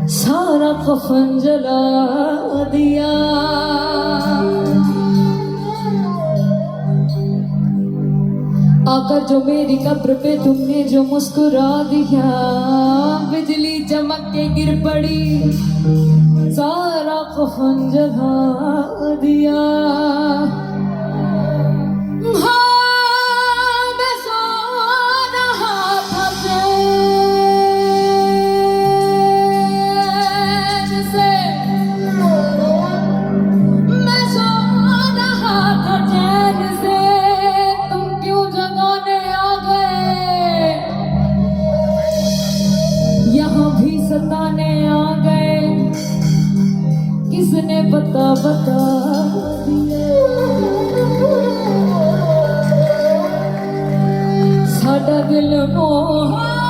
सारा कफन जला दिया, आकर जो मेरी कब्र पे तुमने जो मुस्कुरा दिया, बिजली चमक के गिर पड़ी, सारा कफन जला दिया। यहाँ भी सताने आ गए, किसने बता दिया, साडा दिल मोहा